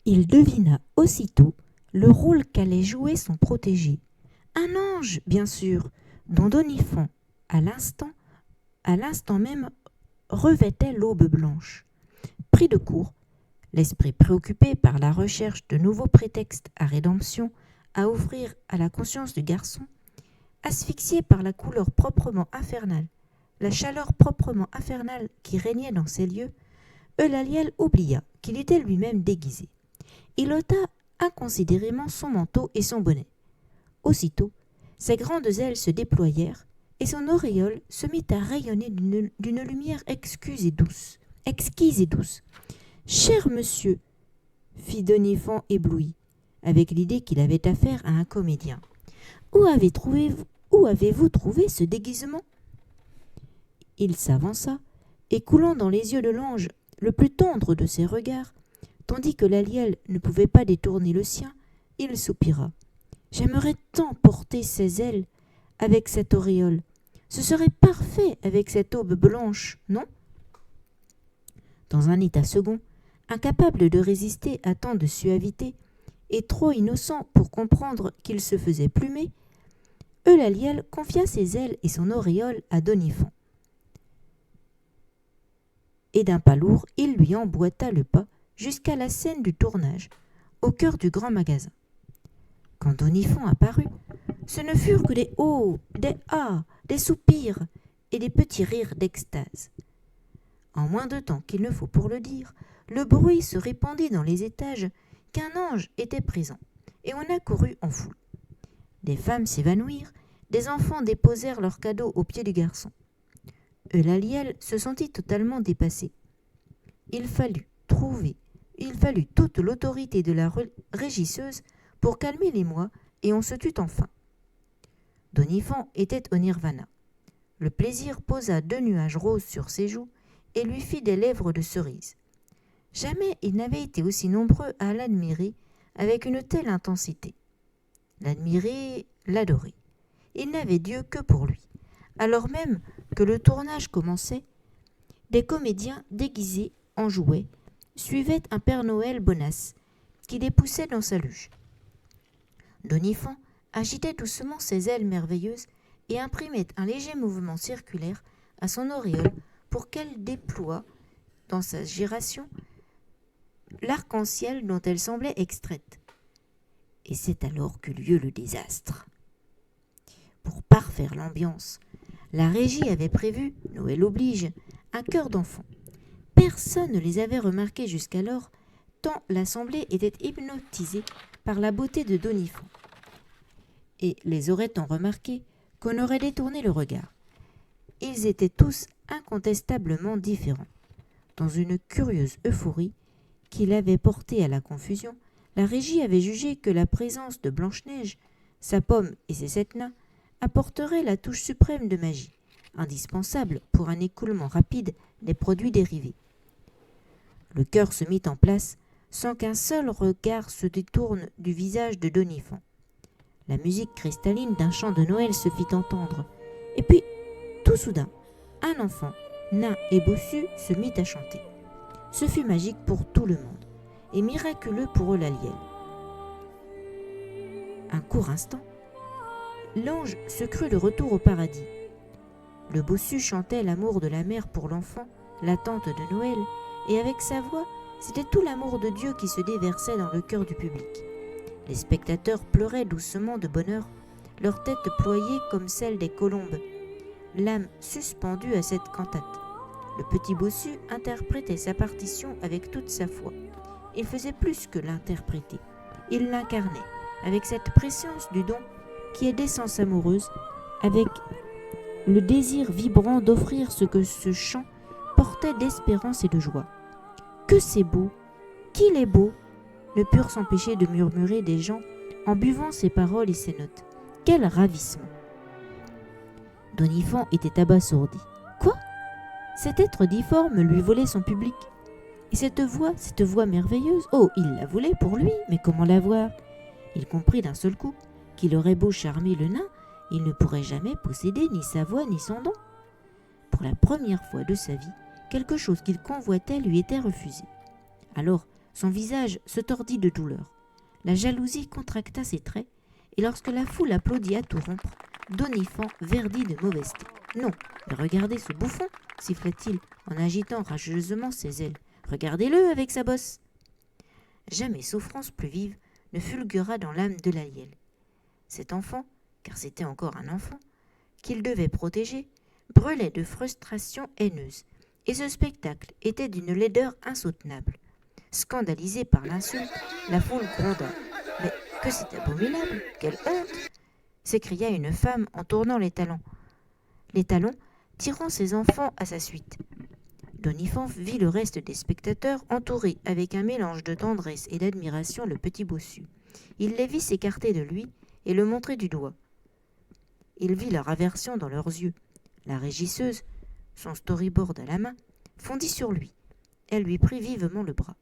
Il devina aussitôt le rôle qu'allait jouer son protégé. Un ange, bien sûr, dont Donifant, à l'instant même, revêtait l'aube blanche. Pris de court, l'esprit préoccupé par la recherche de nouveaux prétextes à rédemption à offrir à la conscience du garçon, asphyxié par la chaleur proprement infernale qui régnait dans ces lieux, Eulaliel oublia qu'il était lui-même déguisé. Il ôta inconsidérément son manteau et son bonnet. Aussitôt, ses grandes ailes se déployèrent et son auréole se mit à rayonner d'une lumière exquise et douce. « Cher monsieur, fit Donifant ébloui, avec l'idée qu'il avait affaire à un comédien, où avez-vous trouvé ce déguisement ?» Il s'avança, et coulant dans les yeux de l'ange le plus tendre de ses regards, tandis que Laliel ne pouvait pas détourner le sien, il soupira. « J'aimerais tant porter ses ailes avec cette auréole. Ce serait parfait avec cette aube blanche, non ?» Dans un état second, incapable de résister à tant de suavité, et trop innocent pour comprendre qu'il se faisait plumer, Eulaliel confia ses ailes et son auréole à Donifant. Et d'un pas lourd, il lui emboîta le pas jusqu'à la scène du tournage, au cœur du grand magasin. Quand Donifant apparut, ce ne furent que des « oh », des « ah », des soupirs et des petits rires d'extase. En moins de temps qu'il ne faut pour le dire, le bruit se répandit dans les étages qu'un ange était présent, et on accourut en foule. Des femmes s'évanouirent, des enfants déposèrent leurs cadeaux aux pieds du garçon. Eulaliel se sentit totalement dépassé. Il fallut toute l'autorité de la régisseuse pour calmer l'émoi, et on se tut enfin. Donifant était au nirvana. Le plaisir posa 2 nuages roses sur ses joues et lui fit des lèvres de cerise. Jamais il n'avait été aussi nombreux à l'admirer avec une telle intensité. L'admirer, l'adorer. Il n'avait Dieu que pour lui. Alors même que le tournage commençait, des comédiens déguisés en jouets suivaient un Père Noël bonasse qui les poussait dans sa luge. Donifant agitait doucement ses ailes merveilleuses et imprimait un léger mouvement circulaire à son auréole pour qu'elle déploie dans sa giration l'arc-en-ciel dont elle semblait extraite. Et c'est alors qu'eut lieu le désastre. Pour parfaire l'ambiance, la régie avait prévu, Noël oblige, un chœur d'enfants. Personne ne les avait remarqués jusqu'alors, tant l'assemblée était hypnotisée par la beauté de Donifant. Et les aurait-on remarqués qu'on aurait détourné le regard. Ils étaient tous incontestablement différents. Dans une curieuse euphorie qui l'avait porté à la confusion, la régie avait jugé que la présence de Blanche-Neige, sa pomme et ses 7 nains apporterait la touche suprême de magie, indispensable pour un écoulement rapide des produits dérivés. Le chœur se mit en place sans qu'un seul regard se détourne du visage de Donifant. La musique cristalline d'un chant de Noël se fit entendre, et puis, tout soudain, un enfant, nain et bossu, se mit à chanter. Ce fut magique pour tout le monde, et miraculeux pour Eulaliel. Un court instant, l'ange se crut de retour au paradis. Le bossu chantait l'amour de la mère pour l'enfant, l'attente de Noël, et avec sa voix, c'était tout l'amour de Dieu qui se déversait dans le cœur du public. Les spectateurs pleuraient doucement de bonheur, leurs têtes ployées comme celles des colombes, l'âme suspendue à cette cantate. Le petit bossu interprétait sa partition avec toute sa foi. Il faisait plus que l'interpréter. Il l'incarnait, avec cette préscience du don qui est d'essence amoureuse, avec le désir vibrant d'offrir ce que ce chant portait d'espérance et de joie. « Que c'est beau! Qu'il est beau !» ne purent s'empêcher de murmurer des gens en buvant ses paroles et ses notes. Quel ravissement! Donifant était abasourdi. Quoi? Cet être difforme lui volait son public. Et cette voix merveilleuse, oh, il la voulait pour lui, mais comment l'avoir? Il comprit d'un seul coup qu'il aurait beau charmer le nain, il ne pourrait jamais posséder ni sa voix ni son don. Pour la première fois de sa vie, quelque chose qu'il convoitait lui était refusé. Alors, Son visage se tordit de douleur. La jalousie contracta ses traits, et lorsque la foule applaudit à tout rompre, Doniphan verdit de mauvaise thé. « Non, mais regardez ce bouffon !» siffla-t-il en agitant rageusement ses ailes. « Regardez-le avec sa bosse !» Jamais souffrance plus vive ne fulgura dans l'âme de Laliel. Cet enfant, car c'était encore un enfant, qu'il devait protéger, brûlait de frustration haineuse, et ce spectacle était d'une laideur insoutenable. Scandalisée par l'insulte, la foule gronda. « Mais que c'est abominable! Quelle honte !» s'écria une femme en tournant les talons, tirant ses enfants à sa suite. Doniphan vit le reste des spectateurs entourer avec un mélange de tendresse et d'admiration le petit bossu. Il les vit s'écarter de lui et le montrer du doigt. Il vit leur aversion dans leurs yeux. La régisseuse, son storyboard à la main, fondit sur lui. Elle lui prit vivement le bras.